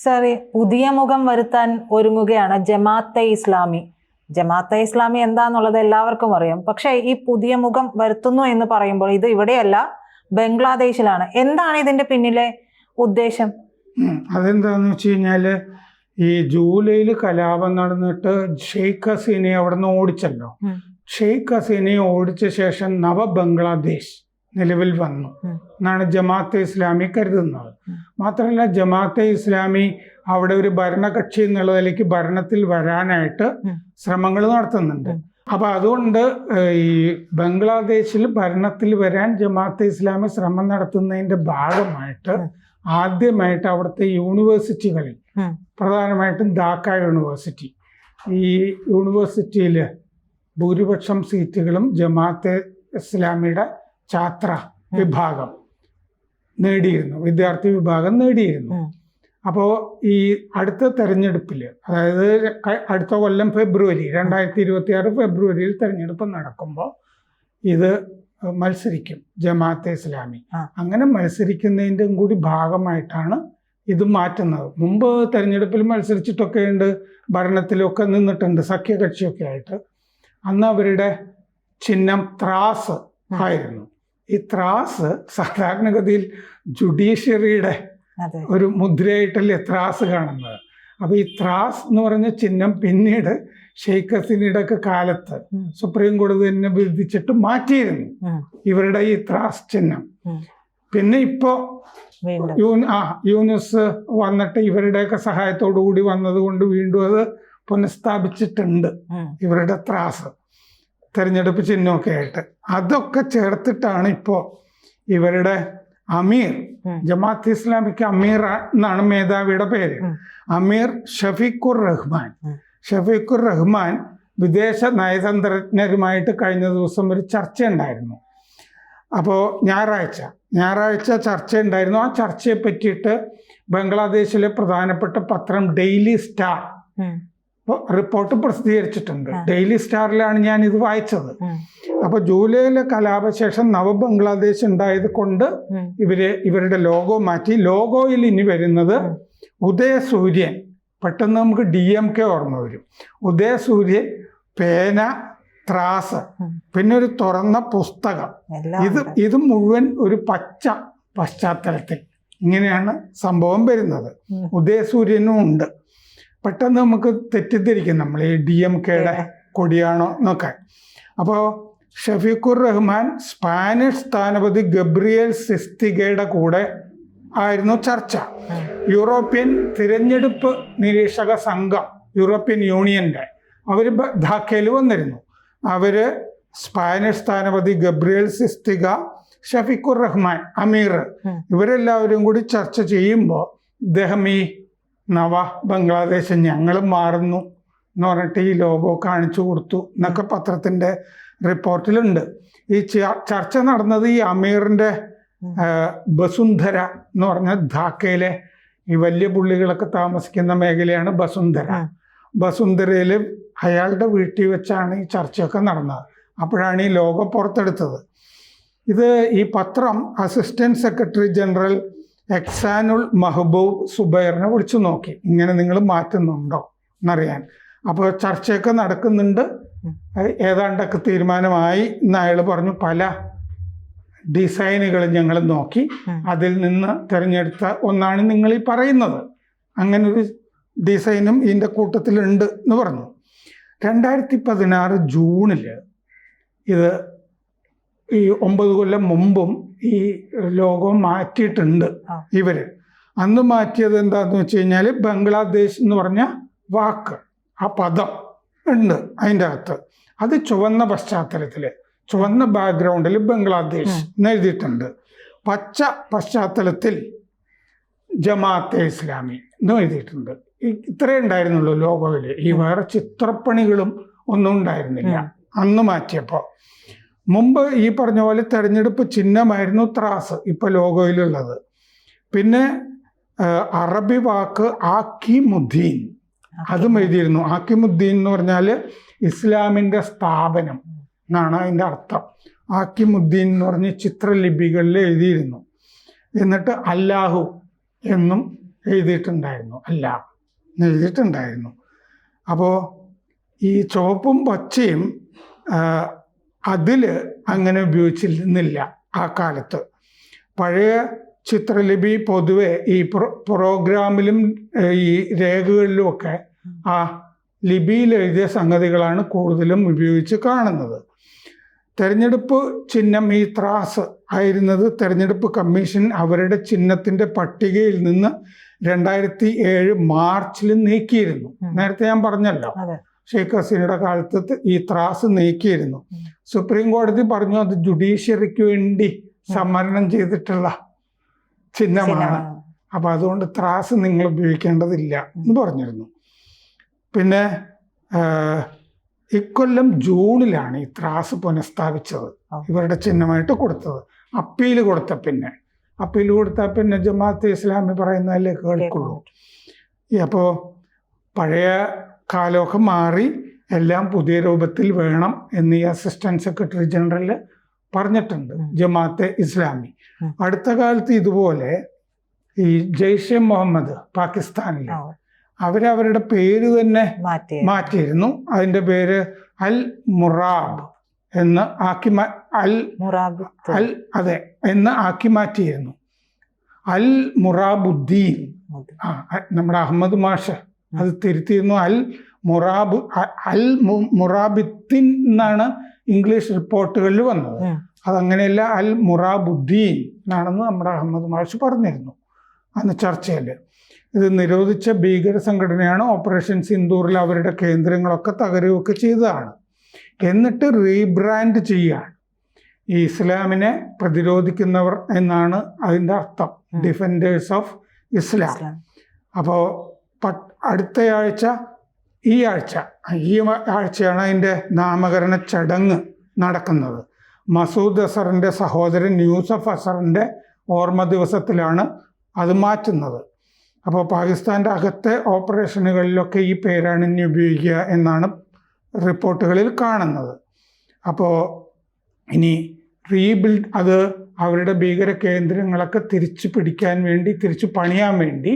സാറി, പുതിയ മുഖം വരുത്താൻ ഒരുങ്ങുകയാണ് ജമാഅത്തെ ഇസ്ലാമി. ജമാഅത്തെ ഇസ്ലാമി എന്താന്നുള്ളത് എല്ലാവർക്കും അറിയാം. പക്ഷേ ഈ പുതിയ മുഖം വരുത്തുന്നു എന്ന് പറയുമ്പോൾ ഇത് ഇവിടെയല്ല, ബംഗ്ലാദേശിലാണ്. എന്താണ് ഇതിന്റെ പിന്നിലെ ഉദ്ദേശം? അതെന്താന്ന് വെച്ച് കഴിഞ്ഞാല്, ഈ ജൂലൈയിൽ കലാപം നടന്നിട്ട് ഷെയ്ഖ് ഹസീനയെ അവിടെ നിന്ന് ഓടിച്ചല്ലോ. ഷെയ്ഖ് ഹസീനയെ ഓടിച്ച ശേഷം നവ ബംഗ്ലാദേശ് നിലവിൽ വന്നു എന്നാണ് ജമാഅത്തെ ഇസ്ലാമി കരുതുന്നത്. മാത്രമല്ല, ജമാഅത്തെ ഇസ്ലാമി അവിടെ ഒരു ഭരണകക്ഷി എന്നുള്ള നിലയ്ക്ക് ഭരണത്തിൽ വരാനായിട്ട് ശ്രമങ്ങൾ നടത്തുന്നുണ്ട്. അപ്പൊ അതുകൊണ്ട് ഈ ബംഗ്ലാദേശിൽ ഭരണത്തിൽ വരാൻ ജമാഅത്തെ ഇസ്ലാമി ശ്രമം നടത്തുന്നതിന്റെ ഭാഗമായിട്ട് ആദ്യമായിട്ട് അവിടുത്തെ യൂണിവേഴ്സിറ്റികളിൽ, പ്രധാനമായിട്ടും ധാക്ക യൂണിവേഴ്സിറ്റി, ഈ യൂണിവേഴ്സിറ്റിയിൽ ഭൂരിപക്ഷം സീറ്റുകളും ജമാഅത്തെ ഇസ്ലാമിയുടെ ഛാത്ര വിഭാഗം നേടിയിരുന്നു, വിദ്യാർത്ഥി വിഭാഗം നേടിയിരുന്നു. അപ്പോൾ ഈ അടുത്ത തെരഞ്ഞെടുപ്പിൽ, അതായത് അടുത്ത കൊല്ലം ഫെബ്രുവരി 2026 ഫെബ്രുവരിയിൽ തെരഞ്ഞെടുപ്പ് നടക്കുമ്പോൾ ഇത് മത്സരിക്കും ജമാഅത്തെ ഇസ്ലാമി. അങ്ങനെ മത്സരിക്കുന്നതിൻ്റെ കൂടി ഭാഗമായിട്ടാണ് ഇത് മാറ്റുന്നത്. മുമ്പ് തെരഞ്ഞെടുപ്പിൽ മത്സരിച്ചിട്ടൊക്കെ ഉണ്ട്, ഭരണത്തിലൊക്കെ നിന്നിട്ടുണ്ട് സഖ്യകക്ഷിയൊക്കെ ആയിട്ട്. അന്ന് അവരുടെ ചിഹ്നം ത്രാസ് ആയിരുന്നു. ഈ ത്രാസ് സാധാരണഗതിയിൽ ജുഡീഷ്യറിയുടെ ഒരു മുദ്രയായിട്ടല്ലേ ത്രാസ് കാണുന്നത്. അപ്പൊ ഈ ത്രാസ് എന്ന് പറഞ്ഞ ചിഹ്നം പിന്നീട് ഷെയ്ഖ് ഹസീനയുടെ ഒക്കെ കാലത്ത് സുപ്രീം കോടതി തന്നെ വിധിച്ചിട്ട് മാറ്റിയിരുന്നു ഇവരുടെ ഈ ത്രാസ് ചിഹ്നം. പിന്നെ ഇപ്പോ യൂനുസ് വന്നിട്ട് ഇവരുടെയൊക്കെ സഹായത്തോടു കൂടി വന്നത് കൊണ്ട് വീണ്ടും അത് പുനഃസ്ഥാപിച്ചിട്ടുണ്ട്, ഇവരുടെ ത്രാസ് തെരഞ്ഞെടുപ്പ് ചിഹ്നമൊക്കെ ആയിട്ട്. അതൊക്കെ ചേർത്തിട്ടാണ് ഇപ്പോ ഇവരുടെ അമീർ, ജമാഅത്ത് ഇസ്ലാമിക്ക് അമീർ എന്നാണ് മേധാവിയുടെ പേര്, അമീർ ഷഫീഖുർ റഹ്മാൻ. ഷഫീഖുർ റഹ്മാൻ വിദേശ നയതന്ത്രജ്ഞരുമായിട്ട് കഴിഞ്ഞ ദിവസം ഒരു ചർച്ച ഉണ്ടായിരുന്നു. അപ്പോൾ ഞായറാഴ്ച ചർച്ച ഉണ്ടായിരുന്നു. ആ ചർച്ചയെ പറ്റിയിട്ട് ബംഗ്ലാദേശിലെ പ്രധാനപ്പെട്ട പത്രം ഡെയിലി സ്റ്റാർ റിപ്പോർട്ട് പ്രസിദ്ധീകരിച്ചിട്ടുണ്ട്. ഡെയിലി സ്റ്റാറിലാണ് ഞാൻ ഇത് വായിച്ചത്. അപ്പൊ ജൂലൈയിലെ കലാപശേഷം നവ ബംഗ്ലാദേശ് ഉണ്ടായത് കൊണ്ട് ഇവരുടെ ലോഗോ മാറ്റി. ലോഗോയിൽ ഇനി വരുന്നത് ഉദയസൂര്യൻ. പെട്ടെന്ന് നമുക്ക് DMK ഓർമ്മ വരും. ഉദയസൂര്യൻ, പേന, ത്രാസ്, പിന്നെ ഒരു തുറന്ന പുസ്തകം. ഇത് മുഴുവൻ ഒരു പച്ച പശ്ചാത്തലത്തിൽ ഇങ്ങനെയാണ് സംഭവം വരുന്നത്. ഉദയസൂര്യനും ഉണ്ട്. പെട്ടെന്ന് നമുക്ക് തെറ്റിദ്ധരിക്കും നമ്മൾ ഈ DMKയുടെ കൊടിയാണോ എന്നൊക്കെ. അപ്പോൾ ഷഫീഖുർ റഹ്മാൻ സ്പാനിഷ് സ്ഥാനപതി ഗബ്രിയേൽ സിസ്തിഗയുടെ കൂടെ ആയിരുന്നു ചർച്ച. യൂറോപ്യൻ തിരഞ്ഞെടുപ്പ് നിരീക്ഷക സംഘം, യൂറോപ്യൻ യൂണിയന്റെ, അവർ ധാക്കയിൽ വന്നിരുന്നു. അവര് സ്പാനിഷ് സ്ഥാനപതി ഗബ്രിയേൽ സിസ്തിഗ, ഷഫീഖുർ റഹ്മാൻ, അമീർ, ഇവരെല്ലാവരും കൂടി ചർച്ച ചെയ്യുമ്പോൾ ഇദ്ദേഹം ഈ നവ ബംഗ്ലാദേശ് ഞങ്ങളും മാറുന്നു എന്ന് പറഞ്ഞിട്ട് ഈ ലോഗോ കാണിച്ചു കൊടുത്തു എന്നൊക്കെ പത്രത്തിന്റെ റിപ്പോർട്ടിലുണ്ട്. ഈ ചർച്ച നടന്നത് ഈ അമീറിന്റെ ബസുന്ധര എന്ന് പറഞ്ഞ ധാക്കയിലെ ഈ വലിയ പുള്ളികളൊക്കെ താമസിക്കുന്ന മേഖലയാണ് ബസുന്ധര. ബസുന്ധരയിൽ അയാളുടെ വീട്ടിൽ വെച്ചാണ് ഈ ചർച്ചയൊക്കെ നടന്നത്. അപ്പോഴാണ് ഈ ലോഗോ പുറത്തെടുത്തത്. ഇത് ഈ പത്രം അസിസ്റ്റന്റ് സെക്രട്ടറി ജനറൽ എക്സാനുൽ മഹബൂബ് സുബൈറിനെ വിളിച്ചു നോക്കി, ഇങ്ങനെ നിങ്ങൾ മാറ്റുന്നുണ്ടോ എന്നറിയാൻ. അപ്പോൾ ചർച്ചയൊക്കെ നടക്കുന്നുണ്ട്, ഏതാണ്ടൊക്കെ തീരുമാനമായി എന്ന് അയാൾ പറഞ്ഞു. പല ഡിസൈനുകൾ ഞങ്ങൾ നോക്കി, അതിൽ നിന്ന് തിരഞ്ഞെടുത്ത ഒന്നാണ് നിങ്ങൾ ഈ പറയുന്നത്. അങ്ങനെ ഒരു ഡിസൈനും ഇതിൻ്റെ കൂട്ടത്തിലുണ്ട് എന്ന് പറഞ്ഞു. 2016 ജൂണിൽ ഇത് ഈ 9 കൊല്ലം മുമ്പും ഈ ലോഗോ മാറ്റിയിട്ടുണ്ട് ഇവര്. അന്ന് മാറ്റിയത് എന്താന്ന് വെച്ച് കഴിഞ്ഞാൽ ബംഗ്ലാദേശ് എന്ന് പറഞ്ഞ വാക്ക്, ആ പദം ഉണ്ട് അതിൻ്റെ അകത്ത്. അത് ചുവന്ന പശ്ചാത്തലത്തിൽ, ചുവന്ന ബാക്ക്ഗ്രൗണ്ടിൽ ബംഗ്ലാദേശ് എന്ന് എഴുതിയിട്ടുണ്ട്. പച്ച പശ്ചാത്തലത്തിൽ ജമാഅത്തെ ഇസ്ലാമി എന്ന് എഴുതിയിട്ടുണ്ട്. ഇത്രേ ഉണ്ടായിരുന്നുള്ളൂ ലോഗോയിൽ. ഈ വേറെ ചിത്രപ്പണികളും ഒന്നും ഉണ്ടായിരുന്നില്ല അന്ന് മാറ്റിയപ്പോൾ. മുമ്പ് ഈ പറഞ്ഞ പോലെ തെരഞ്ഞെടുപ്പ് ചിഹ്നമായിരുന്നു ത്രാസ്, ഇപ്പൊ ലോഗോയിലുള്ളത്. പിന്നെ അറബി വാക്ക് ആക്കിമുദ്ദീൻ, അതും എഴുതിയിരുന്നു. ആക്കിമുദ്ദീൻ എന്ന് പറഞ്ഞാൽ ഇസ്ലാമിൻ്റെ സ്ഥാപനം എന്നാണ് അതിൻ്റെ അർത്ഥം. ആക്കിമുദ്ദീൻ എന്ന് പറഞ്ഞ് ചിത്രലിപികളിൽ എഴുതിയിരുന്നു. എന്നിട്ട് അല്ലാഹു എന്നും എഴുതിയിട്ടുണ്ടായിരുന്നു. അല്ല, എഴുതിയിട്ടുണ്ടായിരുന്നു. അപ്പോൾ ഈ ചുവപ്പും പച്ചയും അതിൽ അങ്ങനെ ഉപയോഗിച്ചിരുന്നില്ല ആ കാലത്ത്. പഴയ ചിത്രലിപി പൊതുവെ ഈ പ്രോഗ്രാമിലും ഈ രേഖകളിലുമൊക്കെ ആ ലിപിയിൽ എഴുതിയ സംഗതികളാണ് കൂടുതലും ഉപയോഗിച്ച് കാണുന്നത്. തെരഞ്ഞെടുപ്പ് ചിഹ്നം ഈ ത്രാസ് ആയിരുന്നത് തെരഞ്ഞെടുപ്പ് കമ്മീഷൻ അവരുടെ ചിഹ്നത്തിൻ്റെ പട്ടികയിൽ നിന്ന് 2007 മാർച്ചിൽ നീക്കിയിരുന്നു. നേരത്തെ ഞാൻ പറഞ്ഞല്ലോ, ഷെയ്ഖ് ഹസീനയുടെ കാലത്ത് ഈ ത്രാസ് നീക്കിയിരുന്നു. സുപ്രീം കോടതി പറഞ്ഞു അത് ജുഡീഷ്യറിക്ക് വേണ്ടി സംവരണം ചെയ്തിട്ടുള്ള ചിഹ്നമാണ്, അപ്പം അതുകൊണ്ട് ത്രാസ് നിങ്ങൾ ഉപയോഗിക്കേണ്ടതില്ല എന്ന് പറഞ്ഞിരുന്നു. പിന്നെ ഇക്കൊല്ലം ജൂണിലാണ് ഈ ത്രാസ് പുനഃസ്ഥാപിച്ചത്, ഇവരുടെ ചിഹ്നമായിട്ട് കൊടുത്തത്. അപ്പീൽ കൊടുത്താൽ പിന്നെ ജമാഅത്തെ ഇസ്ലാമി പറയുന്നതല്ലേ കേൾക്കുള്ളൂ. അപ്പോൾ പഴയ കാലമൊക്കെ മാറി എല്ലാം പുതിയ രൂപത്തിൽ വേണം എന്ന് ഈ അസിസ്റ്റന്റ് സെക്രട്ടറി ജനറൽ പറഞ്ഞിട്ടുണ്ട്, ജമാഅത്തെ ഇസ്ലാമി. അടുത്ത കാലത്ത് ഇതുപോലെ ഈ ജെയ്ഷെ മുഹമ്മദ് പാകിസ്ഥാനിൽ അവരവരുടെ പേര് തന്നെ മാറ്റിയിരുന്നു. അതിൻ്റെ പേര് അൽ മുറാബ് എന്ന് ആക്കി ആക്കി മാറ്റിയിരുന്നു. അൽ മുറാബുദ്ദീൻ. നമ്മുടെ അഹമ്മദ് മാഷ് അത് തിരുത്തിയിരുന്നു. അൽ മുറാബിത്തിൻ എന്നാണ് ഇംഗ്ലീഷ് റിപ്പോർട്ടുകളിൽ വന്നത്. അതങ്ങനെയല്ല, അൽ മുറാബുദ്ദീൻ എന്നാണെന്ന് നമ്മുടെ അഹമ്മദ് മാഷ് പറഞ്ഞിരുന്നു അന്ന് ചർച്ചയിൽ. ഇത് നിരോധിച്ച ഭീകര സംഘടനയാണ്. ഓപ്പറേഷൻ സിന്ദൂറിൽ അവരുടെ കേന്ദ്രങ്ങളൊക്കെ തകരുകയൊക്കെ ചെയ്തതാണ്. എന്നിട്ട് റീബ്രാൻഡ് ചെയ്യുകയാണ്. ഈ ഇസ്ലാമിനെ പ്രതിരോധിക്കുന്നവർ എന്നാണ് അതിൻ്റെ അർത്ഥം, ഡിഫൻഡേഴ്സ് ഓഫ് ഇസ്ലാം. അപ്പോൾ ഈ ആഴ്ചയാണ് അതിൻ്റെ നാമകരണ ചടങ്ങ് നടക്കുന്നത്. മസൂദ് അസറിൻ്റെ സഹോദരൻ യൂസഫ് അസറിൻ്റെ ഓർമ്മ ദിവസത്തിലാണ് അത് മാറ്റുന്നത്. അപ്പോൾ പാകിസ്ഥാൻ്റെ അകത്തെ ഓപ്പറേഷനുകളിലൊക്കെ ഈ പേരാണ് ഇനി ഉപയോഗിക്കുക എന്നാണ് റിപ്പോർട്ടുകളിൽ കാണുന്നത്. അപ്പോൾ ഇനി റീബിൽഡ്, അത് അവരുടെ ഭീകര കേന്ദ്രങ്ങളൊക്കെ തിരിച്ചു പണിയാൻ വേണ്ടി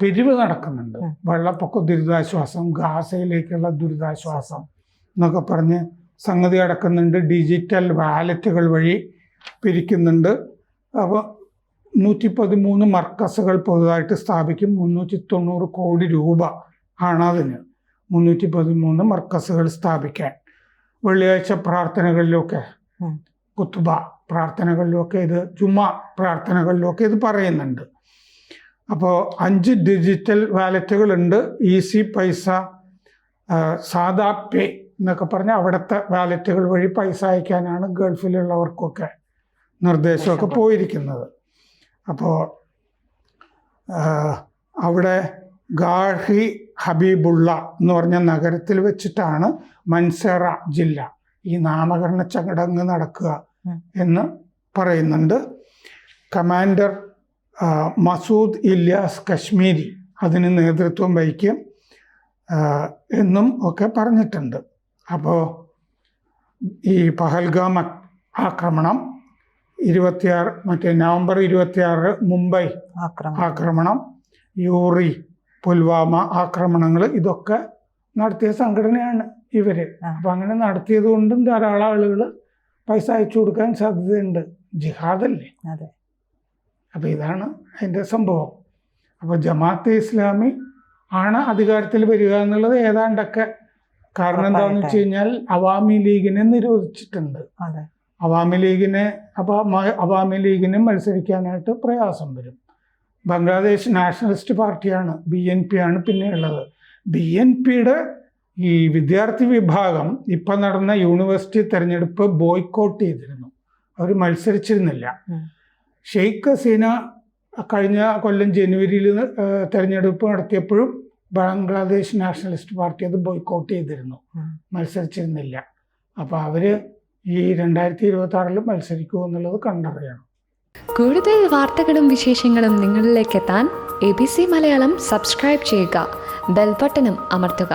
പിരിവ് നടക്കുന്നുണ്ട്. വെള്ളപ്പൊക്ക ദുരിതാശ്വാസം, ഗാസയിലേക്കുള്ള ദുരിതാശ്വാസം എന്നൊക്കെ പറഞ്ഞ് സംഗതി നടക്കുന്നുണ്ട്. ഡിജിറ്റൽ വാലറ്റുകൾ വഴി പിരിക്കുന്നുണ്ട്. അപ്പോൾ 113 മർക്കസുകൾ പുതുതായിട്ട് സ്ഥാപിക്കും. 390 കോടി രൂപ ആണ് അതിന്, 313 മർക്കസുകൾ സ്ഥാപിക്കാൻ. വെള്ളിയാഴ്ച പ്രാർത്ഥനകളിലൊക്കെ, കുത്തുബ പ്രാർത്ഥനകളിലൊക്കെ ഇത്, ജുമാ പ്രാർത്ഥനകളിലൊക്കെ ഇത് പറയുന്നുണ്ട്. അപ്പോൾ 5 ഡിജിറ്റൽ വാലറ്റുകളുണ്ട്. ഈസി പൈസ, സാദാ പേ എന്നൊക്കെ പറഞ്ഞ് അവിടുത്തെ വാലറ്റുകൾ വഴി പൈസ അയക്കാനാണ് ഗൾഫിലുള്ളവർക്കൊക്കെ നിർദ്ദേശമൊക്കെ പോയിരിക്കുന്നത്. അപ്പോൾ അവിടെ ഗാഹി ഹബീബുള്ള എന്ന് പറഞ്ഞ നഗരത്തിൽ വെച്ചിട്ടാണ് മൻസേറ ജില്ല ഈ നാമകരണ ചടങ്ങ് നടക്കുക എന്ന് പറയുന്നുണ്ട്. കമാൻഡർ മസൂദ് ഇല്യാസ് കശ്മീരി അതിന് നേതൃത്വം വഹിക്കും എന്നും ഒക്കെ പറഞ്ഞിട്ടുണ്ട്. അപ്പോൾ ഈ പഹൽഗാം ആക്രമണം 26 നവംബർ 26 മുംബൈ ആക്രമണം, യൂറി, പുൽവാമ ആക്രമണങ്ങൾ, ഇതൊക്കെ നടത്തിയ സംഘടനയാണ് ഇവർ. അപ്പം അങ്ങനെ നടത്തിയത് കൊണ്ടും ധാരാളം ആളുകൾ പൈസ അയച്ചു കൊടുക്കാൻ സാധ്യതയുണ്ട്. ജിഹാദല്ലേ. അപ്പം ഇതാണ് അതിൻ്റെ സംഭവം. അപ്പോൾ ജമാഅത്തെ ഇസ്ലാമി ആണ് അധികാരത്തിൽ വരിക എന്നുള്ളത് ഏതാണ്ടൊക്കെ. കാരണം എന്താണെന്ന് വെച്ച് കഴിഞ്ഞാൽ അവാമി ലീഗിനെ നിരോധിച്ചിട്ടുണ്ട്. അവാമി ലീഗിനെ മത്സരിക്കാനായിട്ട് പ്രയാസം വരും. ബംഗ്ലാദേശ് നാഷണലിസ്റ്റ് പാർട്ടിയാണ്, BNP ആണ് പിന്നെ ഉള്ളത്. BNPയുടെ ഈ വിദ്യാർത്ഥി വിഭാഗം ഇപ്പം നടന്ന യൂണിവേഴ്സിറ്റി തെരഞ്ഞെടുപ്പ് ബോയ്ക്കോട്ട് ചെയ്തിരുന്നു. അവർ മത്സരിച്ചിരുന്നില്ല. ഷെയ്ഖ് ഹസീന കഴിഞ്ഞ കൊല്ലം ജനുവരിയിൽ തെരഞ്ഞെടുപ്പ് നടത്തിയപ്പോഴും ബംഗ്ലാദേശ് നാഷണലിസ്റ്റ് പാർട്ടി അത് ബോയ്ക്കോട്ട് ചെയ്തിരുന്നു, മത്സരിച്ചിരുന്നില്ല. അപ്പോൾ അവർ ഈ 2026 മത്സരിക്കുമോ എന്നുള്ളത് കണ്ടറിയണം. കൂടുതൽ വാർത്തകളും വിശേഷങ്ങളും നിങ്ങളിലേക്ക് എത്താൻ ABC മലയാളം സബ്സ്ക്രൈബ് ചെയ്യുക, ബെൽ ബട്ടണും അമർത്തുക.